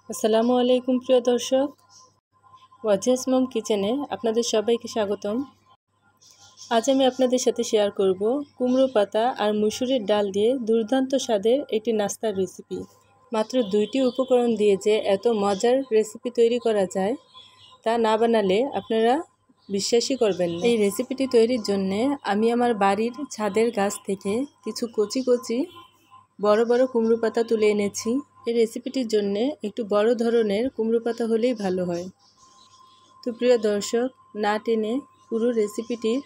আসসালামু আলাইকুম প্রিয় দর্শক, ওয়াজিয়াস মম কিচেনে আপনাদের সবাইকে স্বাগতম। আজ আমি আপনাদের সাথে শেয়ার করব কুমড়ো পাতা আর মুসুরির ডাল দিয়ে দুর্দান্ত স্বাদের একটি নাস্তার রেসিপি। মাত্র 2টি উপকরণ দিয়ে যে এত মজার রেসিপি তৈরি করা যায় তা না বানালে আপনারা বিশ্বাসই করবেন না। এই রেসিপিটি তৈরির জন্যে আমি আমার বাড়ির ছাদের গাছ থেকে কিছু কচি কচি বড় বড় কুমড়ো পাতা তুলে এনেছি। এই রেসিপিটির জন্য একটু বড় ধরনের কুমড়ো পাতা হলেই ভালো হয়। তো প্রিয় দর্শক, না টেনে পুরো রেসিপিটির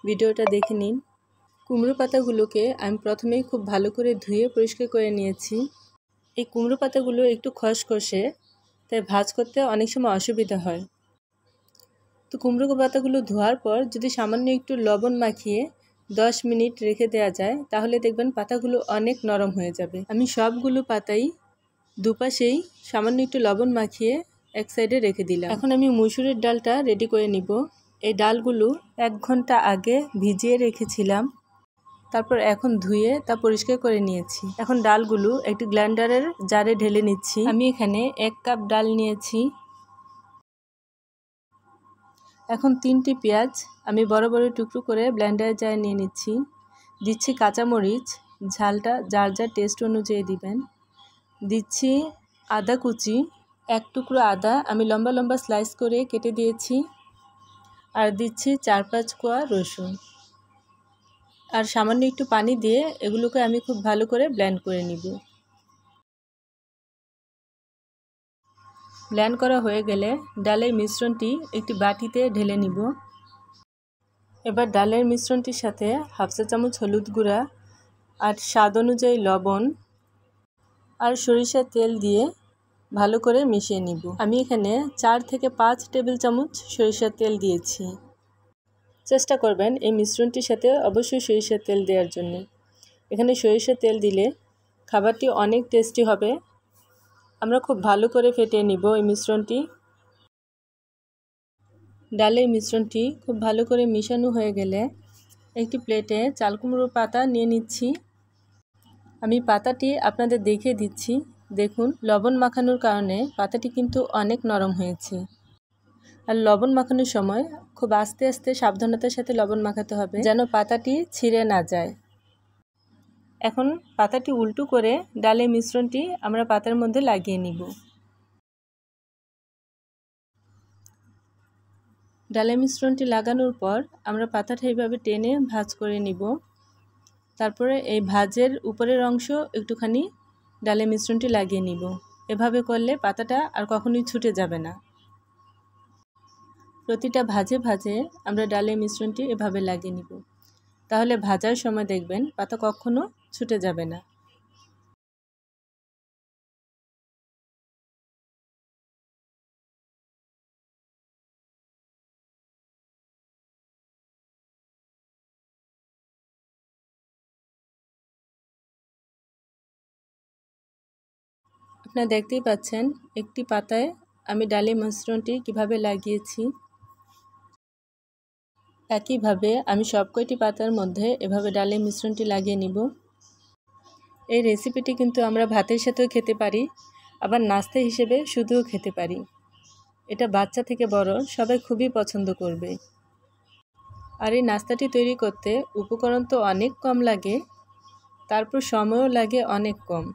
ভিডিওটা দেখে নিন। কুমড়ো পাতাগুলোকে আমি প্রথমেই খুব ভালো করে ধুয়ে পরিষ্কার করে নিয়েছি। এই কুমড়ো পাতাগুলো একটু খসখসে, তাই ভাজ করতে অনেক সময় অসুবিধা হয়। তো কুমড়ো পাতাগুলো ধোয়ার পর যদি সামান্য একটু লবণ মাখিয়ে 10 মিনিট রেখে দেওয়া যায় তাহলে দেখবেন পাতাগুলো অনেক নরম হয়ে যাবে। আমি সবগুলো পাতাই দুপাশেই সামান্য একটু লবণ মাখিয়ে এক সাইডে রেখে দিলাম। এখন আমি মুসুরির ডালটা রেডি করে নিব। এই ডালগুলো 1 ঘন্টা আগে ভিজিয়ে রেখেছিলাম, তারপর এখন ধুয়ে তা পরিষ্কার করে নিয়েছি। এখন ডালগুলো একটি ব্লেন্ডারের জারে ঢেলে নিচ্ছি। আমি এখানে 1 কাপ ডাল নিয়েছি। এখন 3টি পেঁয়াজ আমি বড় বড় টুকরো করে ব্লেন্ডারের জারে নিয়ে নিচ্ছি। দিচ্ছি কাঁচামরিচ, ঝালটা যার যার টেস্ট অনুযায়ী দিবেন। দিচ্ছি আদা কুচি, 1 টুকরো আদা আমি লম্বা লম্বা স্লাইস করে কেটে দিয়েছি। আর দিচ্ছি 4-5 কোয়া রসুন। আর সামান্য একটু পানি দিয়ে এগুলোকে আমি খুব ভালো করে ব্লেন্ড করে নিব। ব্লেন্ড করা হয়ে গেলে ডালের মিশ্রণটি একটি বাটিতে ঢেলে নিব। এবার ডালের মিশ্রণটির সাথে 1/2 চা চামচ হলুদ গুঁড়া আর স্বাদ অনুযায়ী লবণ আর সরিষার তেল দিয়ে ভালো করে মিশিয়ে নিব। আমি এখানে 4 থেকে 5 টেবিল চামচ সরিষার তেল দিয়েছি। চেষ্টা করবেন এই মিশ্রণটির সাথে অবশ্যই সরিষার তেল দেওয়ার জন্য। এখানে সরিষার তেল দিলে খাবারটি অনেক টেস্টি হবে। আমরা খুব ভালো করে ফেটিয়ে নিব এই মিশ্রণটি। ডালের মিশ্রণটি খুব ভালো করে মিশানো হয়ে গেলে একটি প্লেটে চাল কুমড়োর পাতা নিয়ে নিচ্ছি। আমি পাতাটি আপনাদের দেখিয়ে দিচ্ছি। দেখুন, লবণ মাখানোর কারণে পাতাটি কিন্তু অনেক নরম হয়েছে। আর লবণ মাখানোর সময় খুব আস্তে আস্তে সাবধানতার সাথে লবণ মাখাতে হবে যেন পাতাটি ছিঁড়ে না যায়। এখন পাতাটি উল্টো করে ডালের মিশ্রণটি আমরা পাতার মধ্যে লাগিয়ে নিব। ডালের মিশ্রণটি লাগানোর পর আমরা পাতাটা এইভাবে টেনে ভাঁজ করে নিব। তারপরে এই ভাঁজের উপরের অংশ একটুখানি ডালের মিশ্রণটি লাগিয়ে নিব। এভাবে করলে পাতাটা আর কখনোই ছুটে যাবে না। প্রতিটা ভাঁজে ভাঁজে আমরা ডালের মিশ্রণটি এভাবে লাগিয়ে নিব। তাহলে ভাজার সময় দেখবেন পাতা কখনো ছুটে যাবে না। আপনারা দেখতেই পাচ্ছেন একটি পাতায় আমি ডালের মিশ্রণটি কিভাবে লাগিয়েছি। একইভাবে আমি সবকটি পাতার মধ্যে এভাবে ডালের মিশ্রণটি লাগিয়ে নিব। এই রেসিপিটি কিন্তু আমরা ভাতের সাথেও খেতে পারি, আবার নাস্তা হিসেবে শুধুও খেতে পারি। এটা বাচ্চা থেকে বড় সবাই খুবই পছন্দ করবে। আর এই নাস্তাটি তৈরি করতে উপকরণ তো অনেক কম লাগে, তারপর সময়ও লাগে অনেক কম।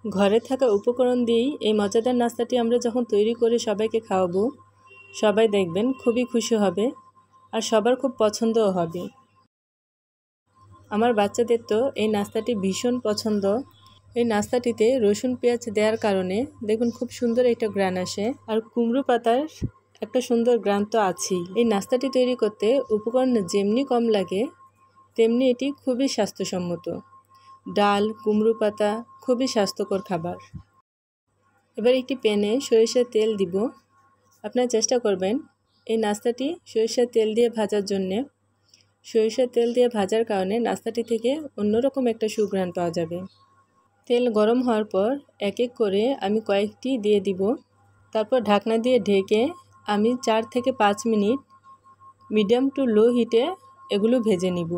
ঘরে থাকা উপকরণ দিয়েই এই মজাদার নাস্তাটি আমরা যখন তৈরি করে সবাইকে খাওয়াবো, সবাই দেখবেন খুবই খুশি হবে আর সবার খুব পছন্দও হবে। আমার বাচ্চাদের তো এই নাস্তাটি ভীষণ পছন্দ। এই নাস্তাটিতে রসুন পেঁয়াজ দেওয়ার কারণে দেখুন খুব সুন্দর একটা ঘ্রাণ আসে, আর কুমড়ো পাতার একটা সুন্দর ঘ্রাণ তো আছেই। এই নাস্তাটি তৈরি করতে উপকরণ যেমনি কম লাগে তেমনি এটি খুবই স্বাস্থ্যসম্মত। ডাল, কুমড়ো পাতা খুবই স্বাস্থ্যকর খাবার। এবার একটি প্যানে সরিষার তেল দিব। আপনারা চেষ্টা করবেন এই নাস্তাটি সরিষার তেল দিয়ে ভাজার জন্যে। সরিষার তেল দিয়ে ভাজার কারণে নাস্তাটি থেকে অন্যরকম একটা সুঘ্রাণ পাওয়া যাবে। তেল গরম হওয়ার পর এক এক করে আমি কয়েকটি দিয়ে দিব। তারপর ঢাকনা দিয়ে ঢেকে আমি 4 থেকে 5 মিনিট মিডিয়াম টু লো হিটে এগুলো ভেজে নিব।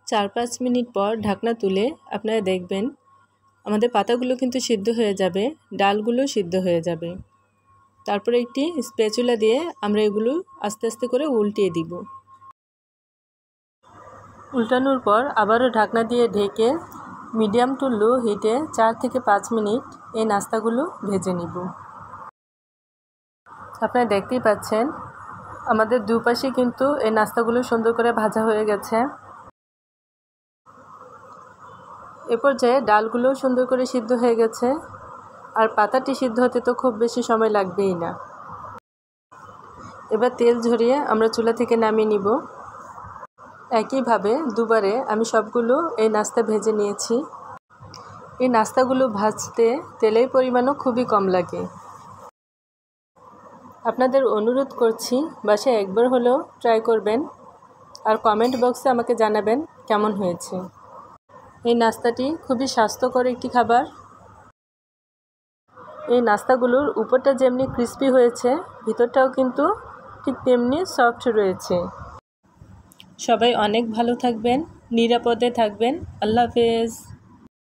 4-5 মিনিট পর ঢাকনা তুলে আপনারা দেখবেন আমাদের পাতাগুলো কিন্তু সিদ্ধ হয়ে যাবে, ডালগুলো সিদ্ধ হয়ে যাবে। তারপরে একটি স্প্যাচুলা দিয়ে আমরা এগুলো আস্তে আস্তে করে উল্টিয়ে দিব। উল্টানোর পর আবারও ঢাকনা দিয়ে ঢেকে মিডিয়াম টু লো হিটে 4 থেকে 5 মিনিট এই নাস্তাগুলো ভেজে নিব। আপনারা দেখতেই পাচ্ছেন আমাদের দুপাশে কিন্তু এই নাস্তাগুলো সুন্দর করে ভাজা হয়ে গেছে। এ পর্যায়ে ডালগুলোও সুন্দর করে সিদ্ধ হয়ে গেছে, আর পাতাটি সিদ্ধ হতে তো খুব বেশি সময় লাগবেই না। এবার তেল ঝরিয়ে আমরা চুলা থেকে নামিয়ে নিব। একইভাবে দুবারে আমি সবগুলো এই নাস্তা ভেজে নিয়েছি। এই নাস্তাগুলো ভাজতে তেলের পরিমাণও খুবই কম লাগে। আপনাদের অনুরোধ করছি বাসায় একবার হলেও ট্রাই করবেন, আর কমেন্ট বক্সে আমাকে জানাবেন কেমন হয়েছে। এই নাস্তাটি খুবই স্বাস্থ্যকর একটি খাবার। এই নাস্তাগুলোর উপরটা যেমনি ক্রিস্পি হয়েছে, ভিতরটাও কিন্তু ঠিক তেমনি সফট রয়েছে। সবাই অনেক ভালো থাকবেন, নিরাপদে থাকবেন। আল্লাহ হাফেজ।